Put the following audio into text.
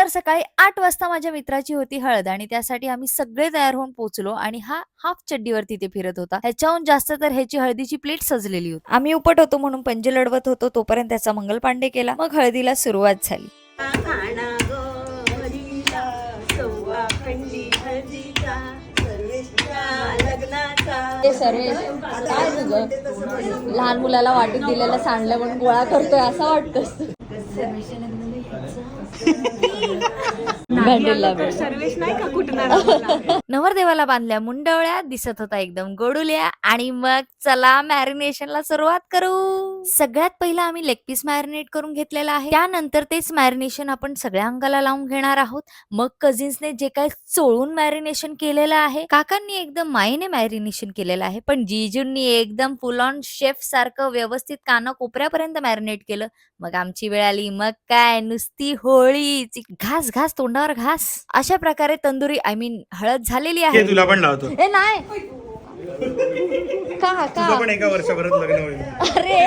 तर सकाळी 8 वाजता माझ्या मित्राची होती हळद आणि त्यासाठी आम्ही सगळे तयार होऊन पोहोचलो आणि हा हाफ चड्डीवर तिथे फिरत होता. ह्याच्याहून जास्त तर ह्याची हळदीची प्लेट सजलेली होती. आम्ही उपट होतो म्हणून पंजे लढवत होतो, तोपर्यंत त्याचा मंगलपांडे केला. मग हळदीला सुरुवात झाली. सर्वेश काय तुझं लहान मुलाला वाटीत दिलेलं सांडलं म्हणून गोळा करतोय असं वाटतं. नवरदेवाला बांधल्या मुंडवळ्या दिसत होता एकदम गोडुल्या आणि मग चला मॅरिनेशनला सुरुवात करू. सगळ्यात पहिला आम्ही लेग पीस मॅरिनेट करून घेतलेला आहे. त्यानंतर तेच मॅरिनेशन आपण सगळ्या अंगाला लावून घेणार आहोत. मग कझिन्सने जे काही चोळून मॅरिनेशन केलेलं आहे, काकांनी एकदम मायेने मॅरिनेशन केलेलं आहे, पण जीजूंनी एकदम फुल ऑन शेफ सारखं व्यवस्थित काना कोपऱ्यापर्यंत मॅरिनेट केलं. मग आमची वेळ आली. मग काय नुसती होळीच, घास घास तोंडावर घास. अशा प्रकारे तंदुरी हळद झालेली आहे. तुला पण लावतो. ए नाही का तुझं पण एका वर्षापर्यंत लग्न होईल. अरे